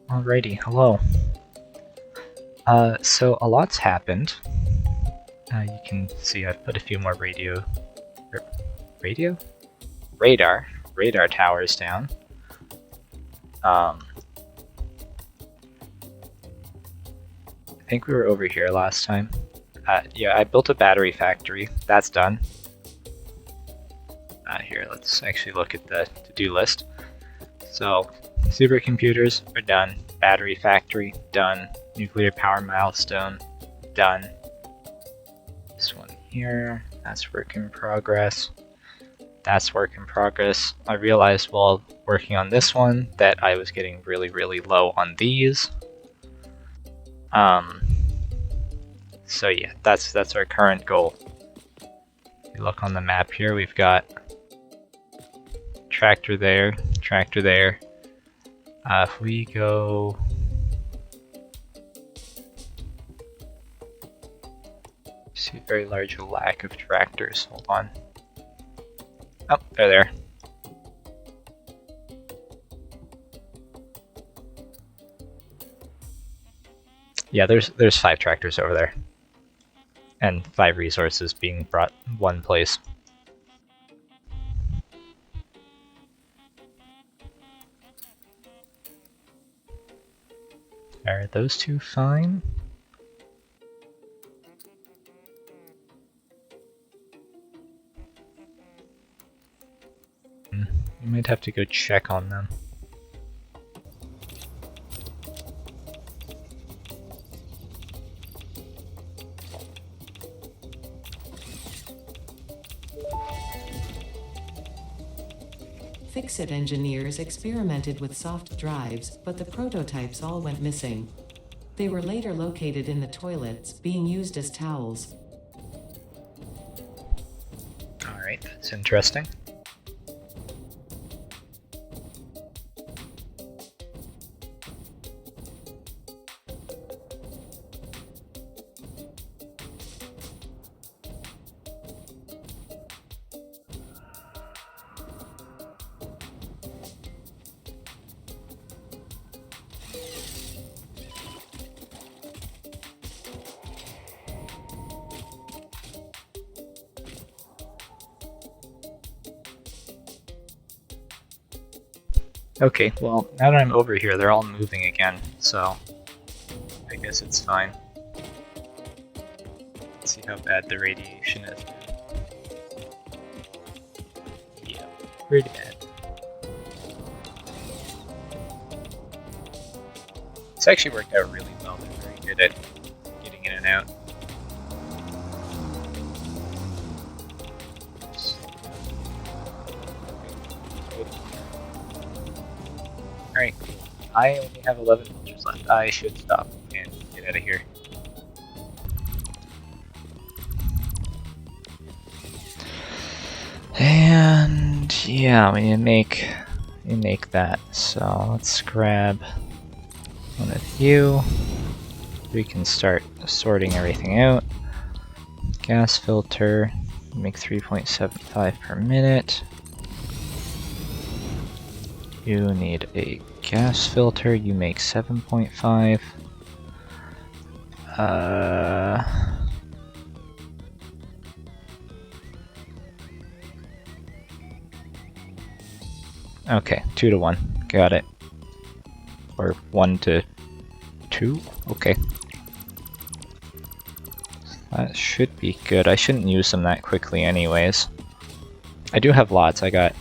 Alrighty, hello. So a lot's happened. You can see I've put a few more radar towers down. I think we were over here last time. Yeah, I built a battery factory. That's done. Here, let's actually look at the to-do list. So, supercomputers are done. Battery factory, done. Nuclear power milestone, done. This one here, that's work in progress. That's work in progress. I realized while working on this one that I was getting really low on these. So yeah, that's our current goal. You look on the map here, we've got tractor there, tractor there. If we go... see a very large lack of tractors. Hold on. Oh, they're there. Yeah, there's 5 tractors over there. And 5 resources being brought one place. Are those 2 fine? You might have to go check on them. Fix-It engineers experimented with soft drives, but the prototypes all went missing. They were later located in the toilets, being used as towels. Alright, that's interesting. Okay, well, now that I'm over here, they're all moving again, so I guess it's fine. Let's see how bad the radiation is. Yeah, pretty bad. It's actually worked out really well. They're very good at getting in and out. Alright, I only have 11 filters left. I should stop and get out of here. And yeah, we need to make that. So let's grab one of you. We can start sorting everything out. Gas filter, make 3.75 per minute. You need a gas filter, you make 7.5. Okay, 2 to 1. Got it. Or 1 to 2? Okay. That should be good. I shouldn't use them that quickly anyways. I do have lots. I got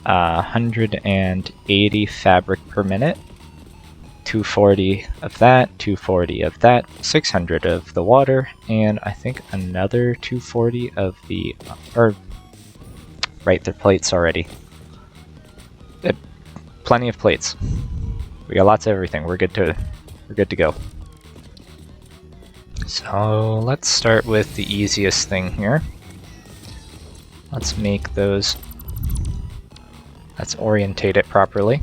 180 fabric per minute, 240 of that, 240 of that, 600 of the water, and I think another 240 of the, right, they're plates already. Plenty of plates. We got lots of everything. We're good to go. So let's start with the easiest thing here. Let's make those. Let's orientate it properly.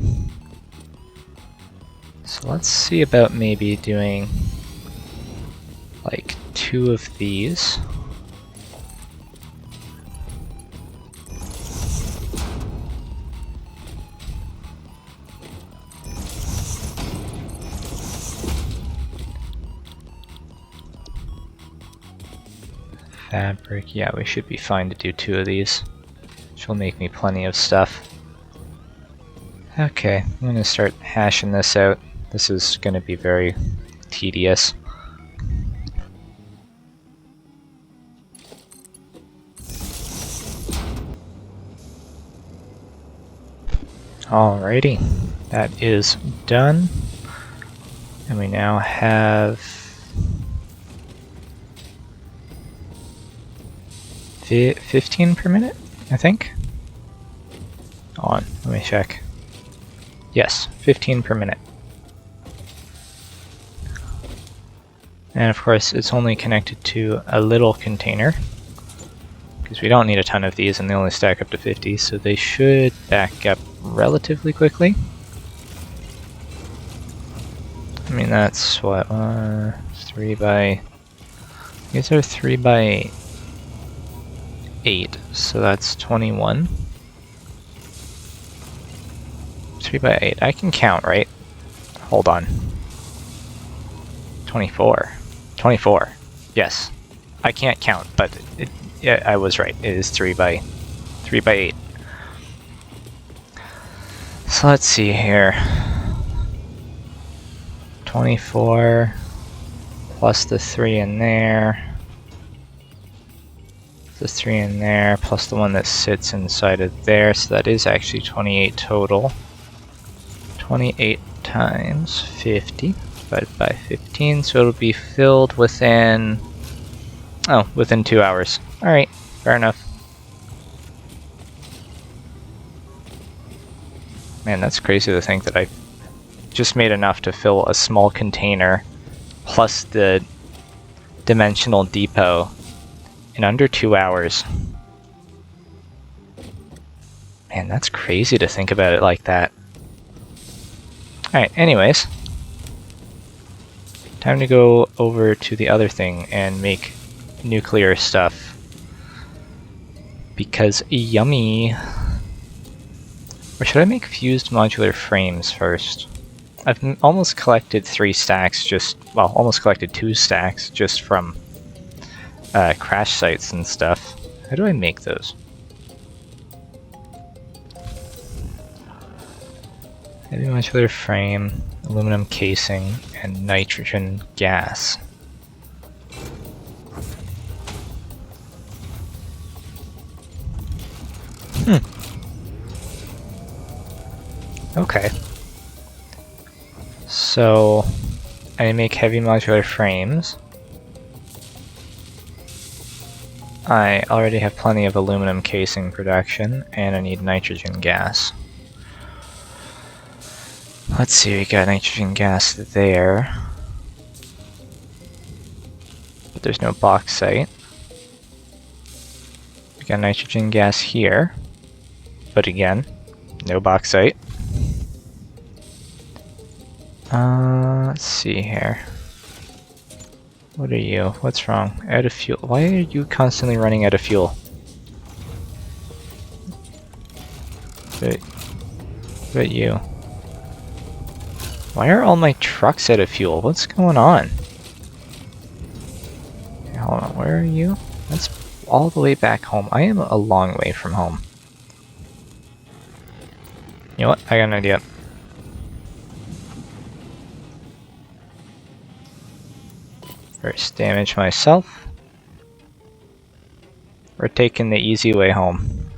So let's see about maybe doing like 2 of these. fabric. Yeah, we should be fine to do 2 of these, which will make me plenty of stuff. Okay, I'm gonna start hashing this out. This is gonna be very tedious. Alrighty, that is done. And we now have 15 per minute, I think. Hold on, let me check. Yes, 15 per minute. And of course, it's only connected to a little container, because we don't need a ton of these and they only stack up to 50, so they should back up relatively quickly. I mean, that's what, 3 by... These are 3 by 8, so that's 21. 3 by 8, I can count, right? Hold on. 24. 24. Yes. I can't count, but yeah, I was right. It is 3 by 8. So let's see here. 24 plus the 3 in there. The 3 in there plus the one that sits inside of there, so that is actually 28 total. 28 times 50 divided by 15, so it'll be filled within... oh, within 2 hours. Alright, fair enough. Man, that's crazy to think that I just made enough to fill a small container plus the dimensional depot in under 2 hours. Man, that's crazy to think about it like that. Alright, anyways. Time to go over to the other thing and make nuclear stuff. Because yummy. Or should I make fused modular frames first? I've almost collected 3 stacks just, well, almost collected 2 stacks just from crash sites and stuff. How do I make those? Heavy modular frame, aluminum casing, and nitrogen gas. Okay. So, I make heavy modular frames. I already have plenty of aluminum casing production, and I need nitrogen gas. Let's see, we got nitrogen gas there. But there's no bauxite. We got nitrogen gas here. But again, no bauxite. Let's see here. What are you? What's wrong? Out of fuel. Why are you constantly running out of fuel? But you. Why are all my trucks out of fuel? What's going on? Okay, hold on, where are you? That's all the way back home. I am a long way from home. You know what? I got an idea. First, damage myself. We're taking the easy way home.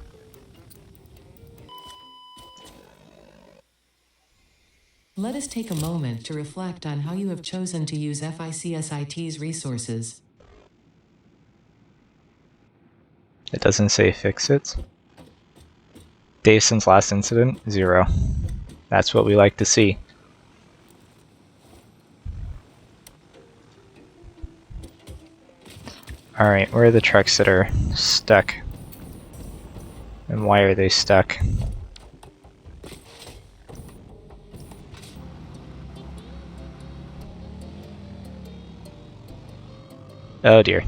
Let us take a moment to reflect on how you have chosen to use FICSIT's resources. It doesn't say fix it. Days since last incident, 0. That's what we like to see. Alright, where are the trucks that are stuck? And why are they stuck? Oh dear.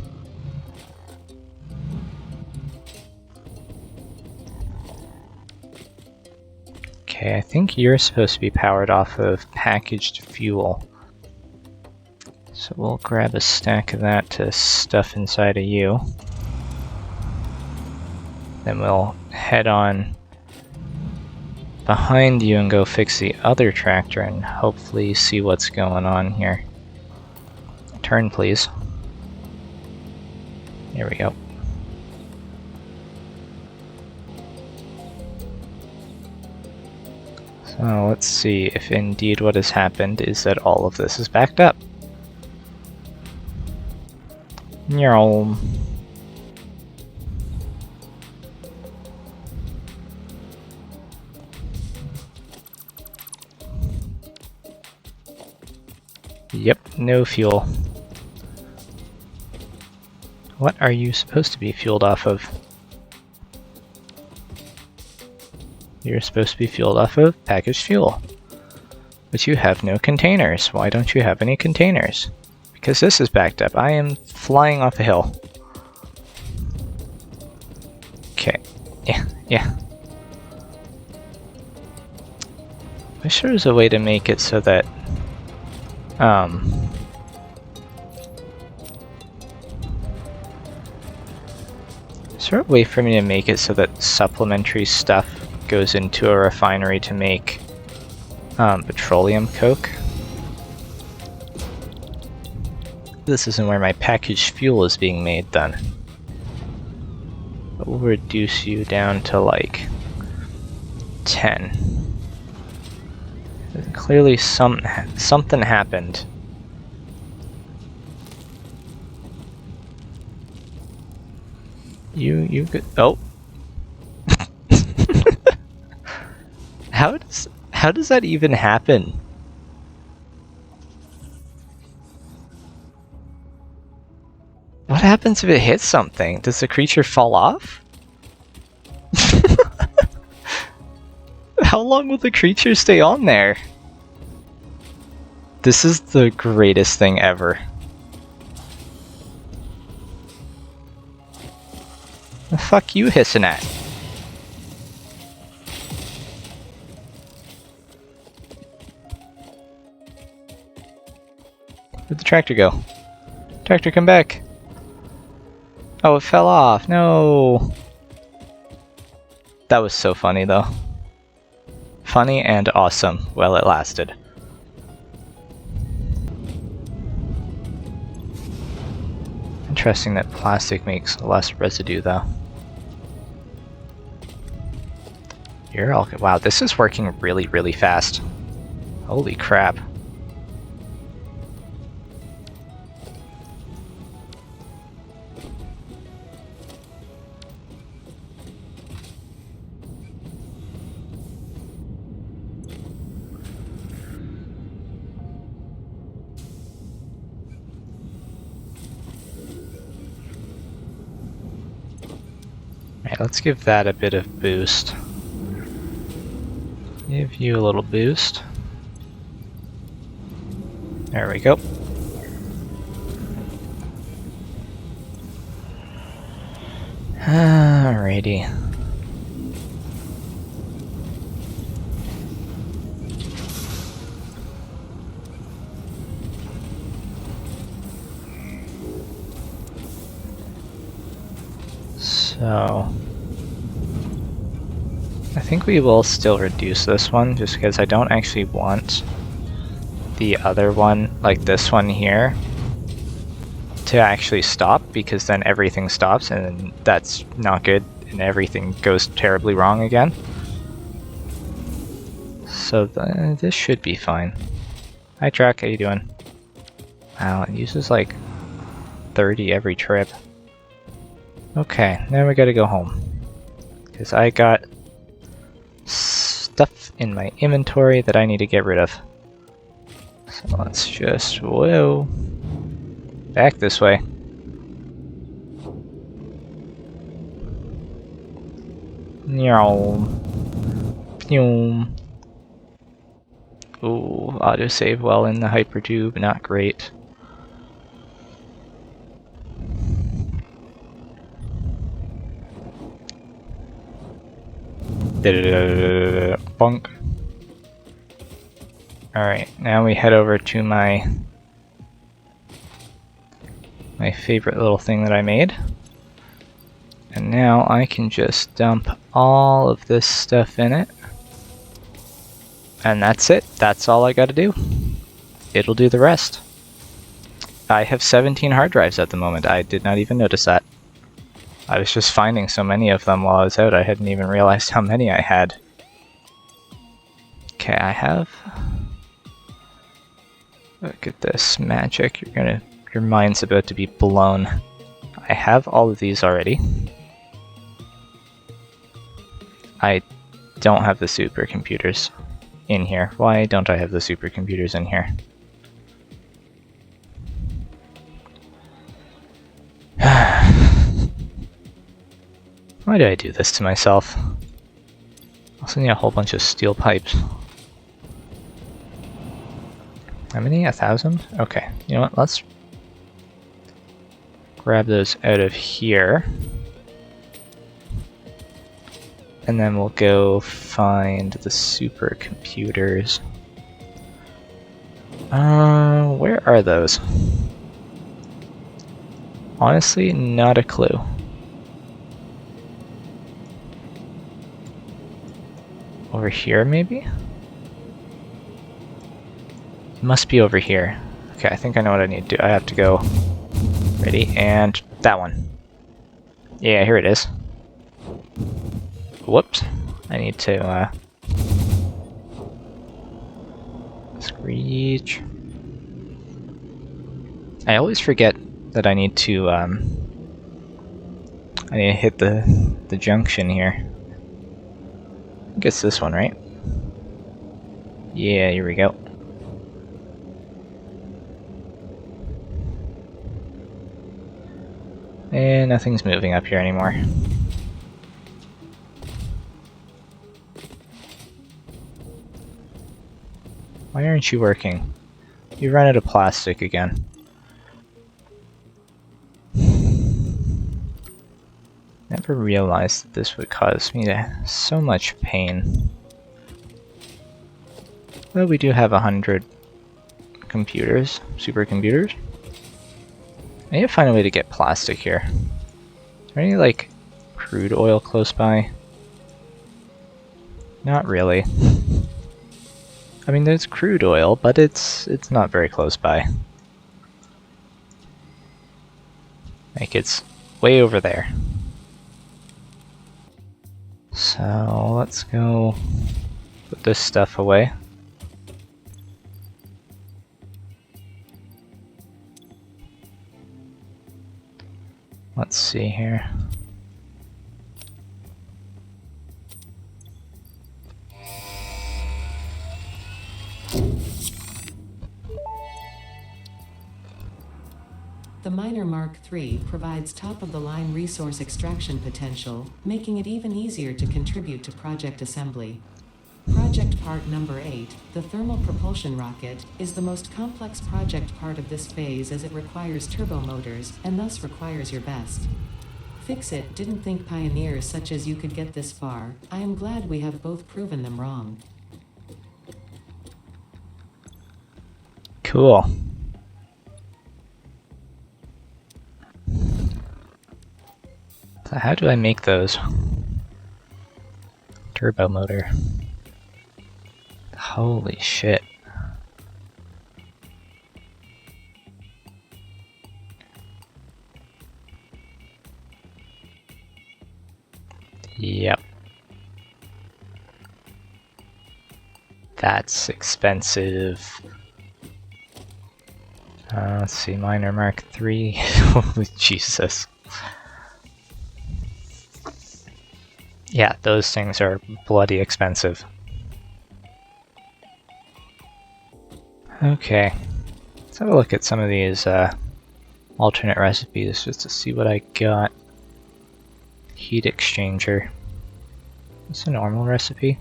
Okay, I think you're supposed to be powered off of packaged fuel. So we'll grab a stack of that to stuff inside of you. Then we'll head on behind you and go fix the other tractor and hopefully see what's going on here. Turn, please. There we go. So let's see if indeed what has happened is that all of this is backed up. Nyarl. Yep, no fuel. What are you supposed to be fueled off of? You're supposed to be fueled off of packaged fuel. But you have no containers. Why don't you have any containers? Because this is backed up. I am flying off a hill. Okay. Yeah. Wish there was a way to make it so that is there a way for me to make it so that supplementary stuff goes into a refinery to make petroleum coke? This isn't where my packaged fuel is being made then. But we'll reduce you down to like 10. Clearly something happened. You could, oh. How does that even happen? What happens if it hits something? Does the creature fall off? How long will the creature stay on there? This is the greatest thing ever. The fuck you hissing at? Where'd the tractor go? Tractor, come back! Oh, it fell off. No! That was so funny, though. Funny and awesome while it lasted. Interesting that plastic makes less residue, though. You're all good. Wow, this is working really, really fast. Holy crap. Alright, let's give that a bit of boost. Give you a little boost. There we go. Alrighty. So I think we will still reduce this one just because I don't actually want the other one, like this one here, to actually stop, because then everything stops and that's not good and everything goes terribly wrong again. So this should be fine. Hi truck, how you doing? Wow, it uses like 30 every trip. Okay, now we gotta go home. Because I got stuff in my inventory that I need to get rid of. So let's just, whoa, back this way. Ooh, autosave while in the hypertube, not great. Bonk. Alright, now we head over to my favorite little thing that I made. And now I can just dump all of this stuff in it. And that's it. That's all I gotta do. It'll do the rest. I have 17 hard drives at the moment. I did not even notice that. I was just finding so many of them while I was out, I hadn't even realized how many I had. Okay, I have... Look at this magic. Your mind's about to be blown. I have all of these already. I don't have the supercomputers in here. Why don't I have the supercomputers in here? Why did I do this to myself? I also need a whole bunch of steel pipes. How many? 1,000? Okay, you know what? Let's grab those out of here. And then we'll go find the supercomputers. Where are those? Honestly, not a clue. Over here, maybe? It must be over here. Okay, I think I know what I need to do. I have to go... Ready? And that one. Yeah, here it is. Whoops. I need to, screech. I always forget that I need to, I need to hit the junction here. I think it's this one, right? Yeah, here we go. And nothing's moving up here anymore. Why aren't you working? You run out of plastic again. Never realized that this would cause me so much pain. Well, we do have 100 computers, supercomputers. I need to find a way to get plastic here. Is there any, like, crude oil close by? Not really. I mean, there's crude oil, but it's not very close by. Like, it's way over there. So, let's go put this stuff away. Let's see here. The Miner Mark III provides top-of-the-line resource extraction potential, making it even easier to contribute to project assembly. Project part number 8, the thermal propulsion rocket, is the most complex project part of this phase as it requires turbo motors, and thus requires your best. Fix-It didn't think pioneers such as you could get this far. I am glad we have both proven them wrong. Cool. So how do I make those? Turbo motor. Holy shit. Yep. That's expensive. Let's see, Miner Mark III. Holy Jesus. Yeah, those things are bloody expensive. Okay, let's have a look at some of these alternate recipes just to see what I got. Heat exchanger. It's a normal recipe.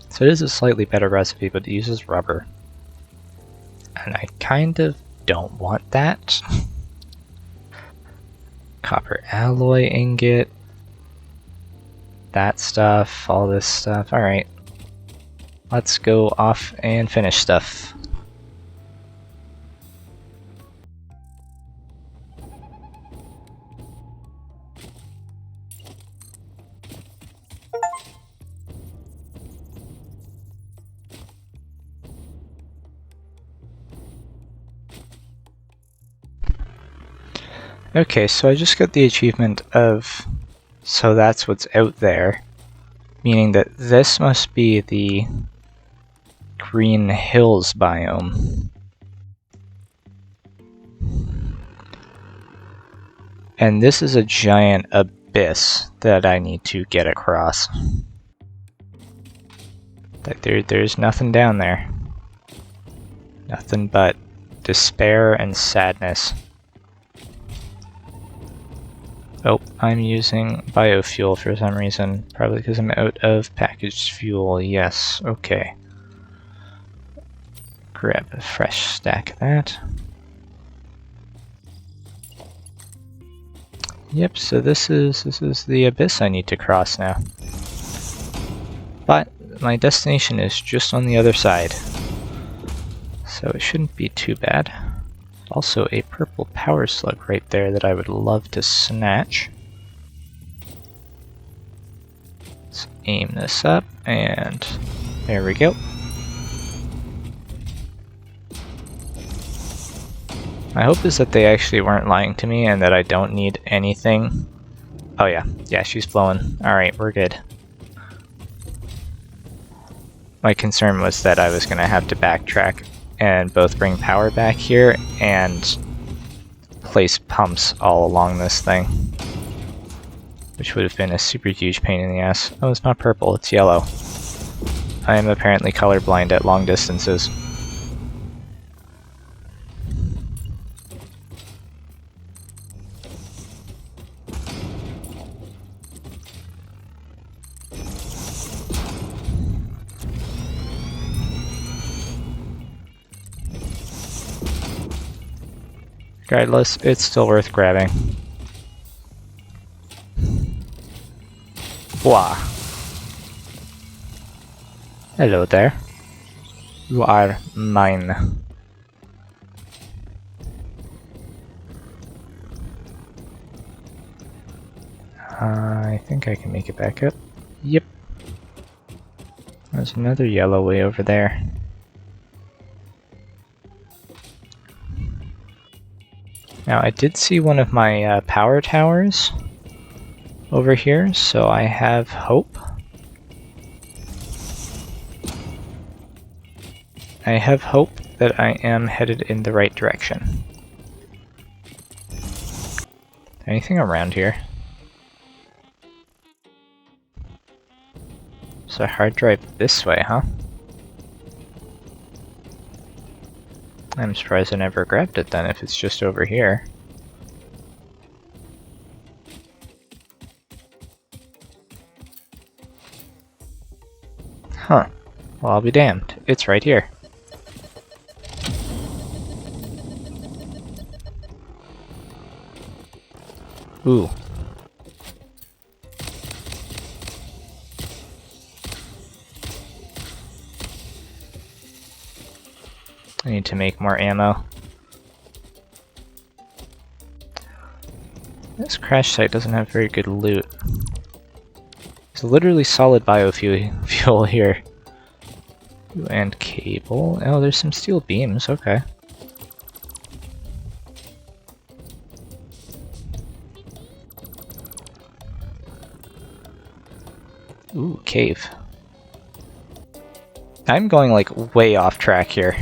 So it is a slightly better recipe, but it uses rubber. And I kind of don't want that. Copper alloy ingot. That stuff, all this stuff. Alright. Let's go off and finish stuff. Okay, so I just got the achievement of so that's what's out there, meaning that this must be the Green Hills biome. And this is a giant abyss that I need to get across. Like there's nothing down there. Nothing but despair and sadness. Oh, I'm using biofuel for some reason. Probably because I'm out of packaged fuel. Yes, okay. Grab a fresh stack of that. Yep, so this is the abyss I need to cross now. But my destination is just on the other side, so it shouldn't be too bad. Also a purple power slug right there that I would love to snatch. Let's aim this up, and there we go. My hope is that they actually weren't lying to me and that I don't need anything. Oh yeah, she's blowing. Alright, we're good. My concern was that I was going to have to backtrack and both bring power back here and place pumps all along this thing, which would have been a super huge pain in the ass. Oh, it's not purple, it's yellow. I am apparently colorblind at long distances. Regardless, it's still worth grabbing. Wah. Hello there. You are mine. I think I can make it back up. Yep. There's another yellow way over there. Now, I did see one of my power towers over here, so I have hope. I have hope that I am headed in the right direction. Anything around here? So hard drive this way, huh? I'm surprised I never grabbed it then if it's just over here. Huh. Well, I'll be damned. It's right here. Ooh. I need to make more ammo. This crash site doesn't have very good loot. It's literally solid biofuel here. Ooh, and cable. Oh, there's some steel beams, okay. Ooh, cave. I'm going like way off track here.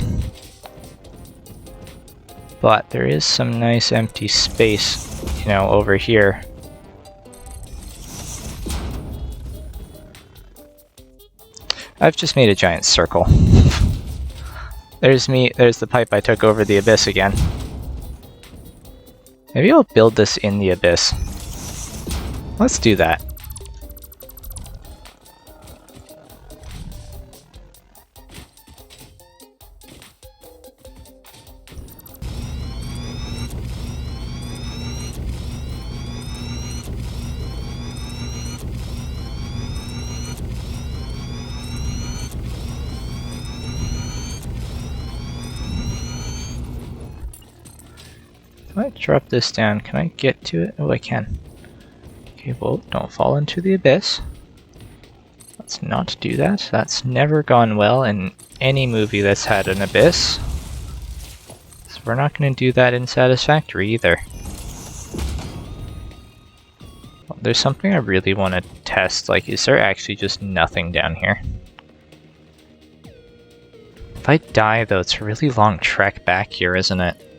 But there is some nice empty space, you know, over here. I've just made a giant circle. There's the pipe I took over the abyss again. Maybe I'll build this in the abyss. Let's do that. If I drop this down, can I get to it? Oh, I can. Okay, well, don't fall into the abyss. Let's not do that. That's never gone well in any movie that's had an abyss. So we're not going to do that in Satisfactory either. there's something I really want to test. Like, is there actually just nothing down here? If I die, though, it's a really long trek back here, isn't it?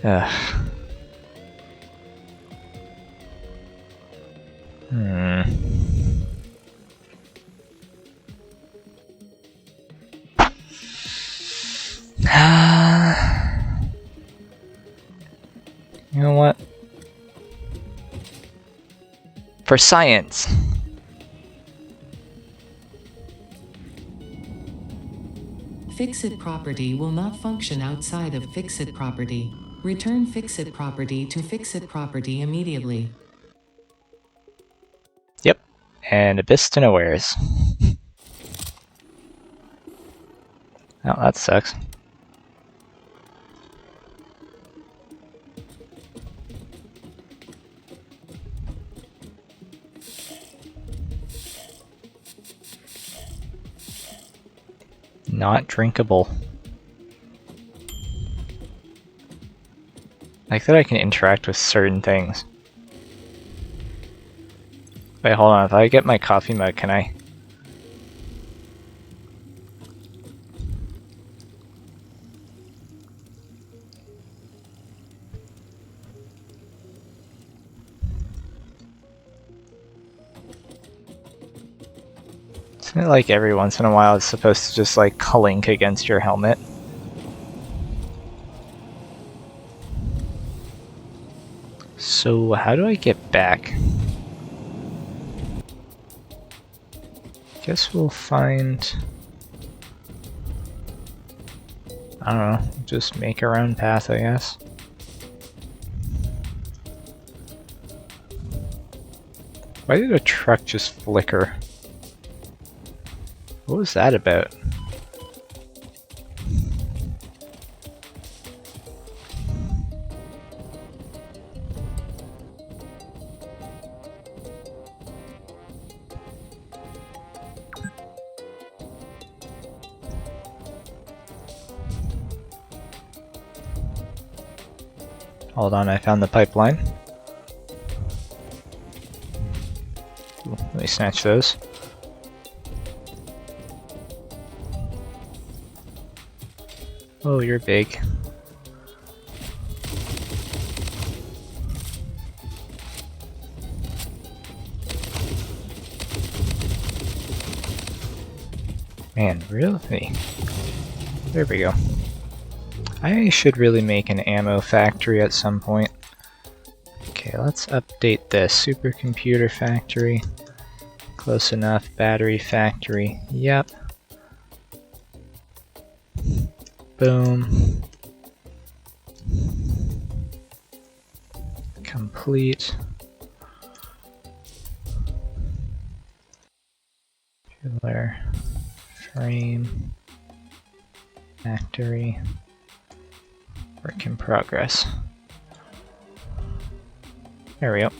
Ugh. You know what? For science! Fixit property will not function outside of fixit property. Return fixit property to fixit property immediately. Yep, and Abyss to Nowheres. Oh, that sucks. Not drinkable. Like that I can interact with certain things. Wait, hold on. If I get my coffee mug, can I? Isn't it like every once in a while it's supposed to just like clink against your helmet? So how do I get back? Guess we'll find... I don't know, just make our own path, I guess. Why did a truck just flicker? What was that about? Hold on, I found the pipeline. Ooh, let me snatch those. Oh, you're big. Man, really? There we go. I should really make an ammo factory at some point. Okay, let's update this. Supercomputer factory. Close enough. Battery factory. Yep. Boom. Complete. Pillar. Frame. Factory. Work in progress. There we go.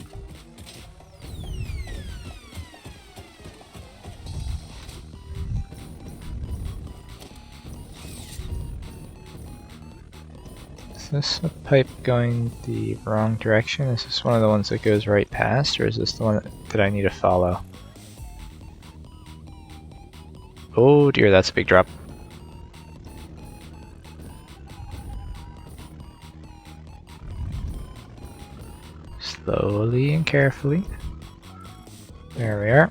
Is this a pipe going the wrong direction? Is this one of the ones that goes right past, or is this the one that I need to follow? Oh dear, that's a big drop. Slowly and carefully. There we are.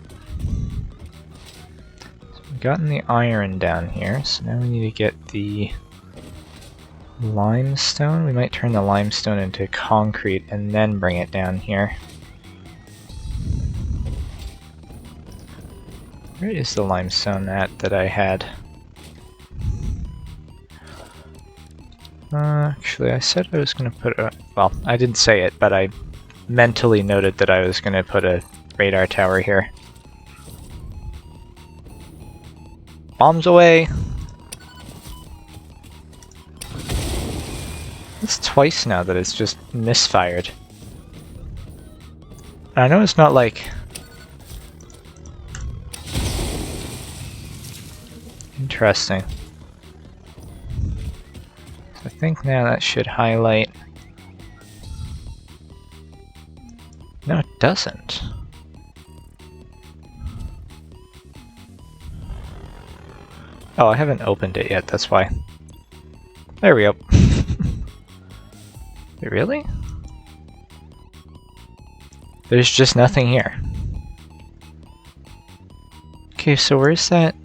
So we've gotten the iron down here, so now we need to get the limestone. We might turn the limestone into concrete and then bring it down here. Where is the limestone at that I had? Actually, I said I was going to put a... Well, I didn't say it, but I mentally noted that I was going to put a radar tower here. Bombs away! It's twice now that it's just misfired. I know it's not like... Interesting. So I think now that should highlight... No, it doesn't. Oh, I haven't opened it yet, that's why. There we go. Wait, really? There's just nothing here. Okay, so where's that?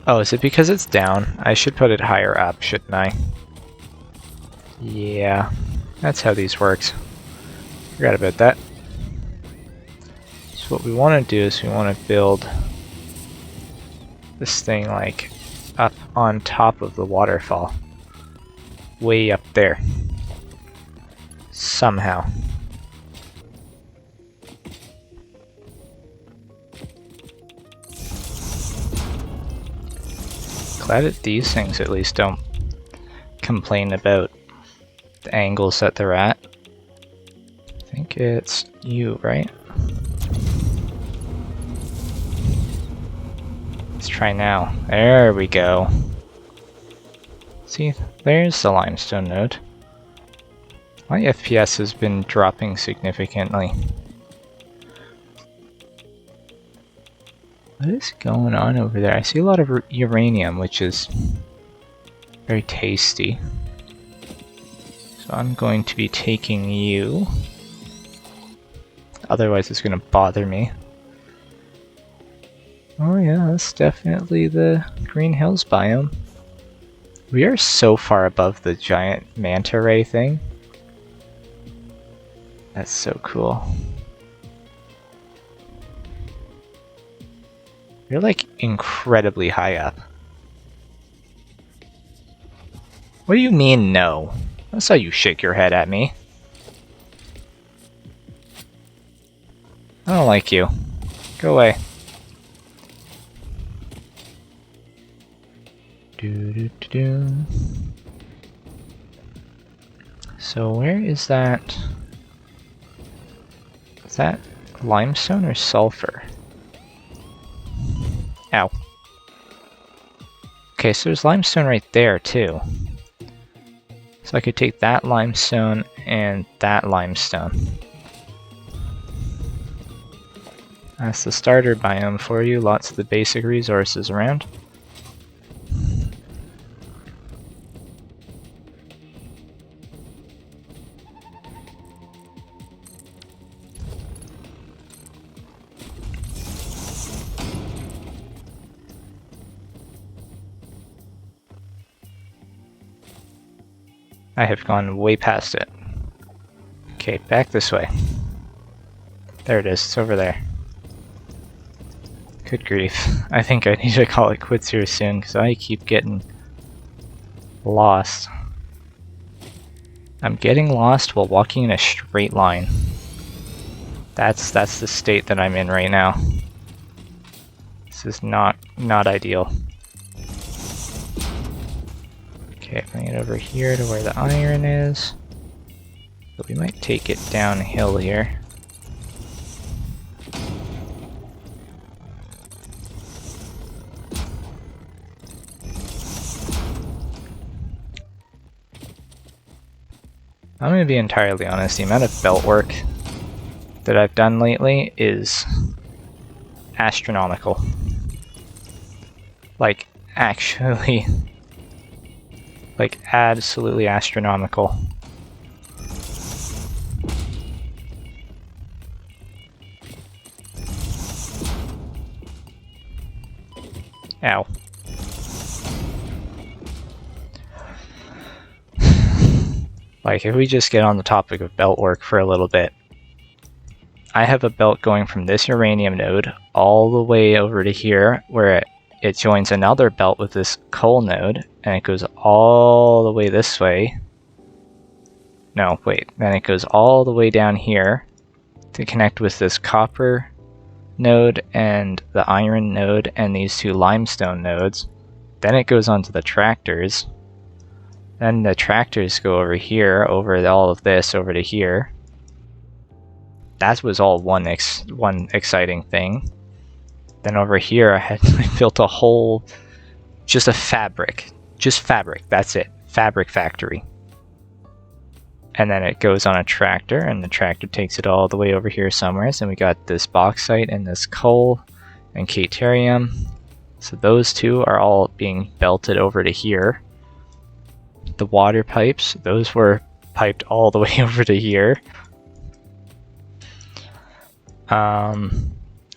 Oh, is it because it's down? I should put it higher up, shouldn't I? Yeah, that's how these works. Forgot about that. So what we want to do is we want to build this thing like up on top of the waterfall. Way up there. Somehow. Glad that these things at least don't complain about the angles that they're at. I think it's you, right? Let's try now. There we go. See, there's the limestone node. My FPS has been dropping significantly. What is going on over there? I see a lot of uranium, which is very tasty. So I'm going to be taking you. Otherwise it's going to bother me. Oh yeah, that's definitely the Green Hills biome. We are so far above the giant manta ray thing. That's so cool. You're like incredibly high up. What do you mean no? That's how you shake your head at me. I don't like you. Go away. So where is that? Is that limestone or sulfur? Ow. Okay, so there's limestone right there too. So I could take that limestone and that limestone. That's the starter biome for you, lots of the basic resources around. I have gone way past it. Okay, back this way. There it is, it's over there. Good grief. I think I need to call it quits here soon, because I keep getting lost. I'm getting lost while walking in a straight line. That's the state that I'm in right now. This is not ideal. Okay, bring it over here to where the iron is. But we might take it downhill here. I'm going to be entirely honest, the amount of belt work that I've done lately is astronomical. Like, actually, like, absolutely astronomical. Ow. Like, if we just get on the topic of belt work for a little bit. I have a belt going from this uranium node all the way over to here, where it joins another belt with this coal node, and it goes all the way this way. No, wait, then it goes all the way down here to connect with this copper node and the iron node and these two limestone nodes. Then it goes onto the tractors. Then the tractors go over here, over all of this, over to here. That was all one exciting thing. Then over here I built a whole, just a fabric. Just fabric, that's it. fabric factory. And then it goes on a tractor, and the tractor takes it all the way over here somewhere. So we got this bauxite and this coal and caterium. So those two are all being belted over to here. The water pipes, those were piped all the way over to here.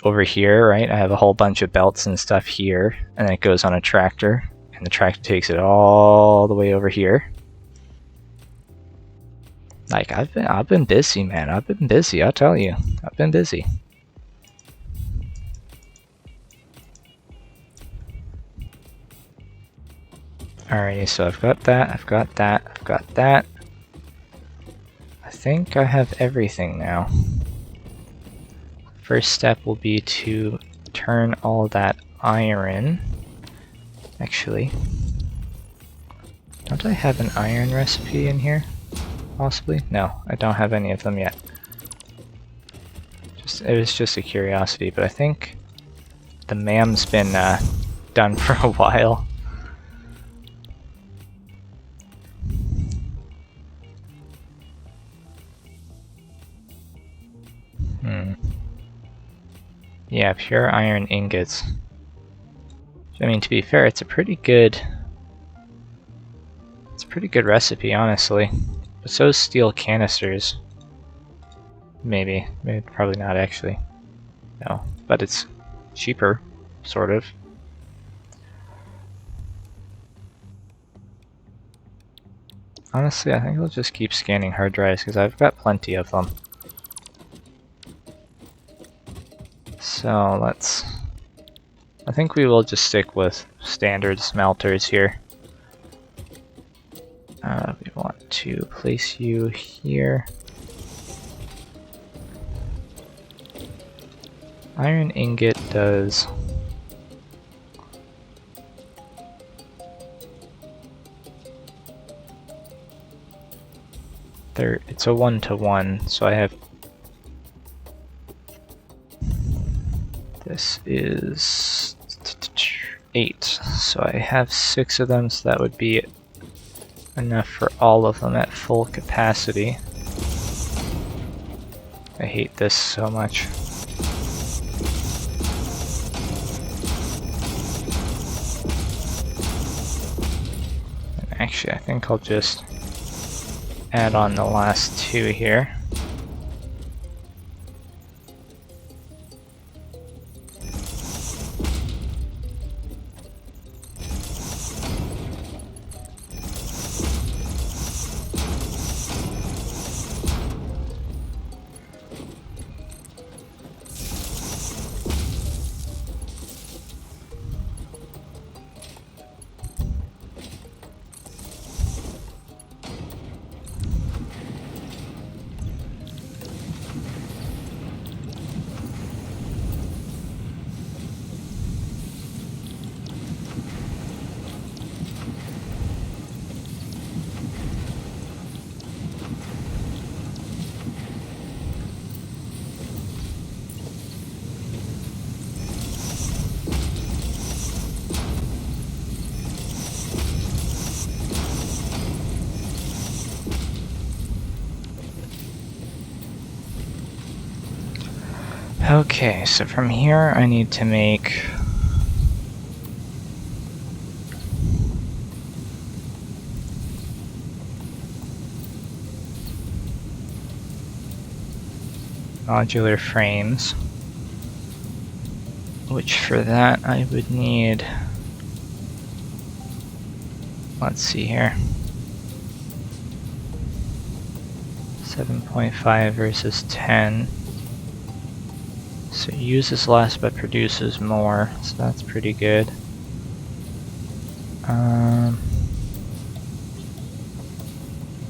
Over here, right, I have a whole bunch of belts and stuff here, and then it goes on a tractor, and the tractor takes it all the way over here. Like, I've been busy, man. I've been busy, I'll tell you. I've been busy. Alrighty, so I've got that, I've got that, I've got that. I think I have everything now. First step will be to turn all that iron. Actually, don't I have an iron recipe in here? Possibly? No, I don't have any of them yet. It was just a curiosity, but I think the MAM's been done for a while. Yeah, pure iron ingots. I mean, to be fair, it's a pretty good recipe, honestly. But so is steel canisters. Maybe, probably not actually. No, but it's cheaper, sort of. Honestly, I think I'll just keep scanning hard drives because I've got plenty of them. So I think we will just stick with standard smelters here. We want to place you here. Iron ingot does it's a 1-to-1, so I have this is 8, so I have 6 of them, so that would be enough for all of them at full capacity. I hate this so much. And actually, I think I'll just add on the last 2 here. Okay, so from here I need to make modular frames, which for that I would need, let's see here, 7.5 versus 10. So it uses less but produces more, so that's pretty good.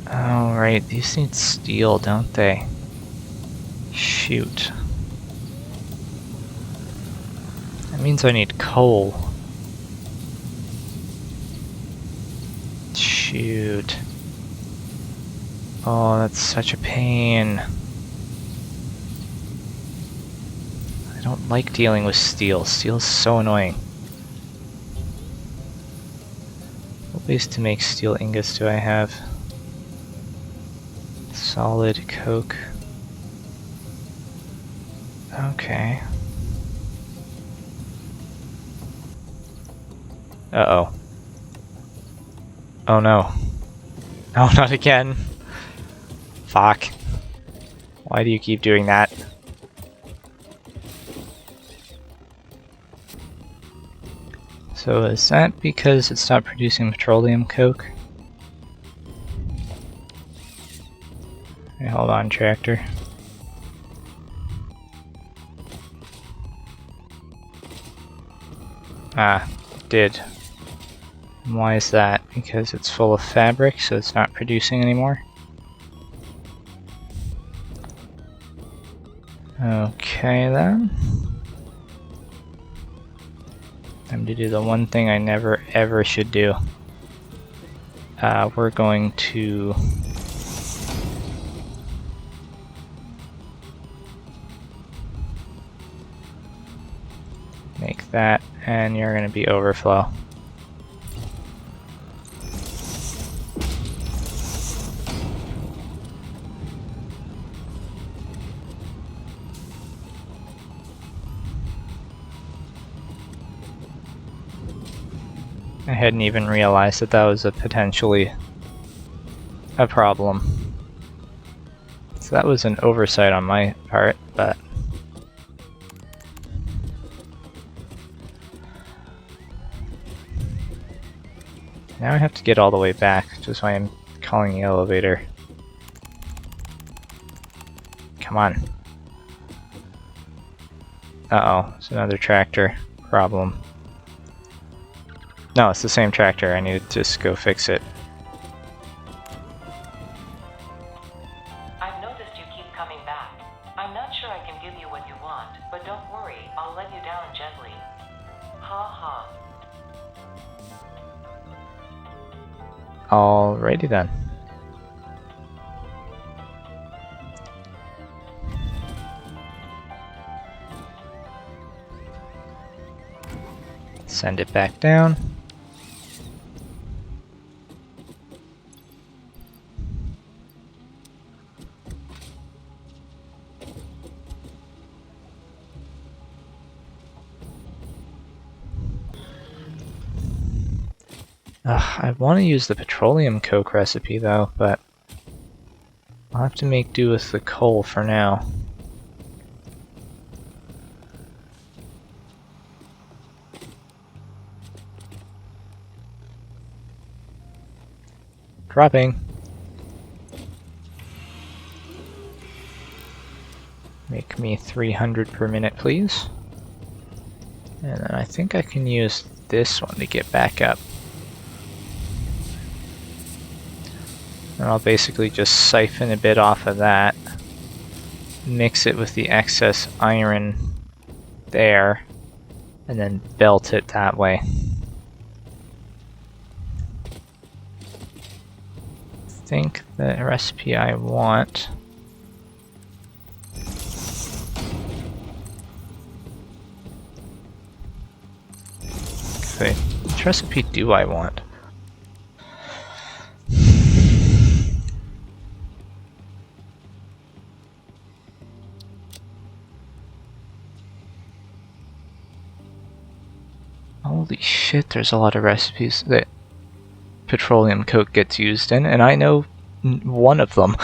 Oh right, these need steel, don't they? Shoot. That means I need coal. Shoot. Oh, that's such a pain. I don't like dealing with steel. Steel's so annoying. Ways to make steel ingots do I have? Solid coke. Okay. Uh-oh. Oh no. No, not again. Fuck. Why do you keep doing that? So is that because it stopped producing petroleum coke? Hey, hold on, tractor. Ah, it did. And why is that? Because it's full of fabric, so it's not producing anymore? Okay then. Time to do the one thing I never ever should do. We're going to make that, and you're going to be overflow. I hadn't even realized that that was potentially a problem. So that was an oversight on my part, but now I have to get all the way back, which is why I'm calling the elevator. Come on. Uh-oh, it's another tractor problem. No, it's the same tractor. I need to just go fix it. I've noticed you keep coming back. I'm not sure I can give you what you want, but don't worry, I'll let you down gently. Ha ha. Alrighty then. Send it back down. I want to use the petroleum coke recipe though, but I'll have to make do with the coal for now. Dropping. Make me 300 per minute, please. And then I think I can use this one to get back up. And I'll basically just siphon a bit off of that, mix it with the excess iron there, and then belt it that way. I think the recipe I want. Okay, which recipe do I want? Holy shit, there's a lot of recipes that petroleum coke gets used in, and I know one of them.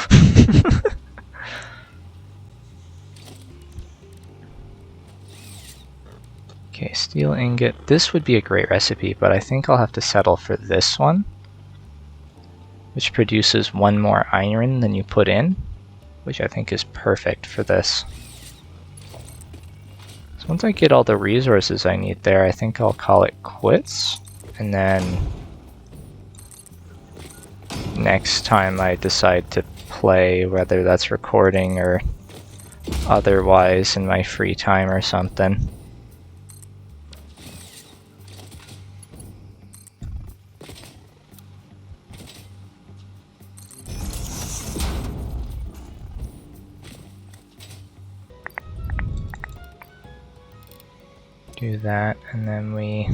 Okay, steel ingot. This would be a great recipe, but I think I'll have to settle for this one, which produces one more iron than you put in, which I think is perfect for this. So once I get all the resources I need there, I think I'll call it quits, and then next time I decide to play, whether that's recording or otherwise in my free time or something. Do that, and then we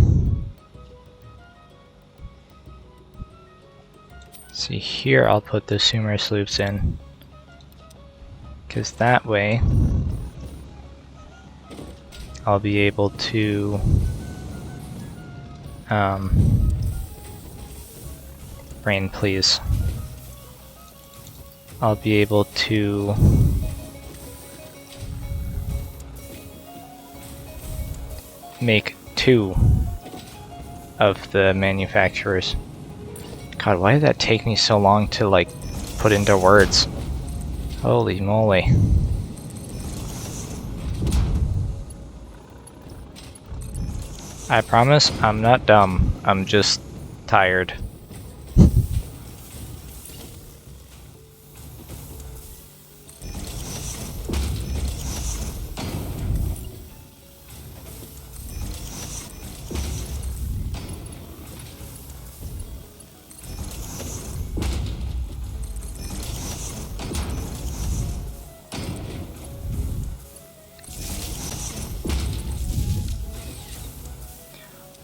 See here, I'll put the Sumerus loops in, because that way I'll be able to brain please. I'll be able to make 2 of the manufacturers. God, why did that take me so long to like put into words? Holy moly. I promise I'm not dumb, I'm just tired.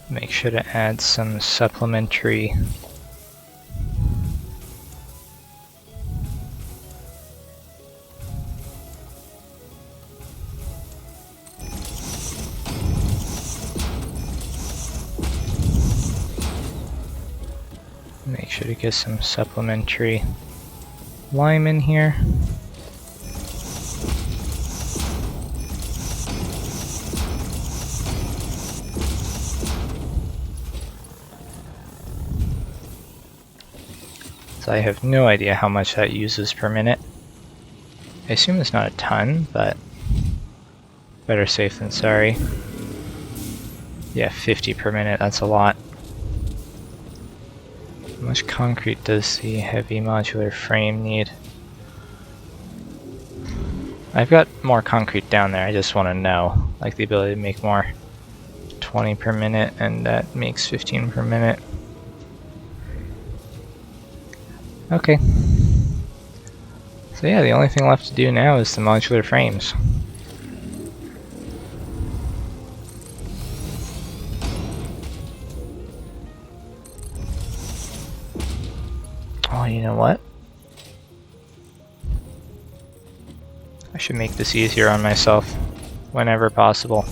Make sure to add some supplementary get some supplementary lime in here. So I have no idea how much that uses per minute. I assume it's not a ton, but better safe than sorry. Yeah, 50 per minute, that's a lot. How much concrete does the heavy modular frame need? I've got more concrete down there, I just want to know. Like the ability to make more. 20 per minute, and that makes 15 per minute. Okay. So yeah, the only thing left to do now is the modular frames. Oh, you know what? I should make this easier on myself whenever possible.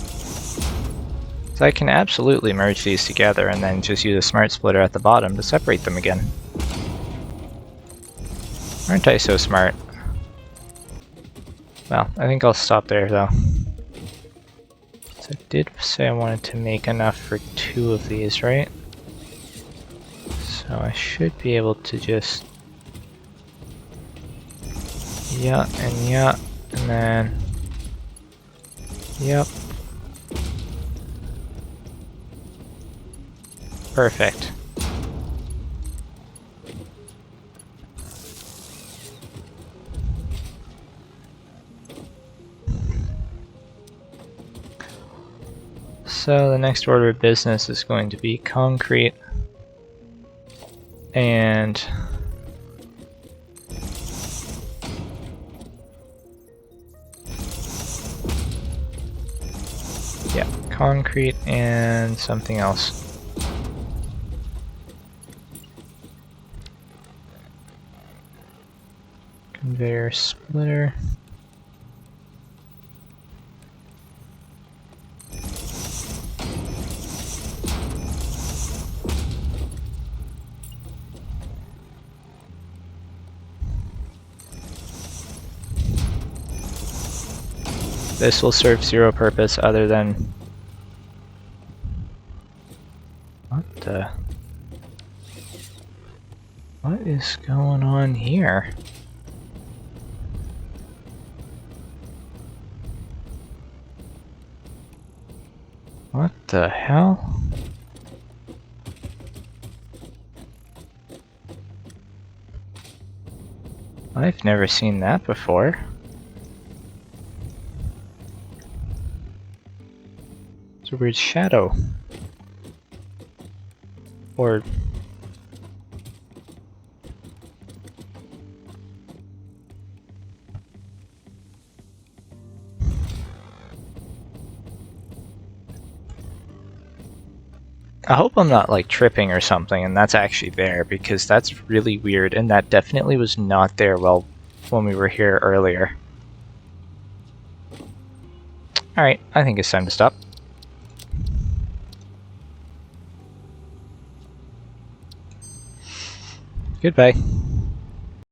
So I can absolutely merge these together and then just use a smart splitter at the bottom to separate them again. Aren't I so smart? Well, I think I'll stop there though. So I did say I wanted to make enough for 2 of these, right? So I should be able to just... yeah, and then... yep. Perfect. So the next order of business is going to be concrete and yeah, concrete and something else. Conveyor splitter. This will serve 0 purpose other than... what the... what is going on here? What the hell? I've never seen that before. It's a weird shadow. Or... I hope I'm not like tripping or something and that's actually there, because that's really weird and that definitely was not there when we were here earlier. Alright, I think it's time to stop. Goodbye.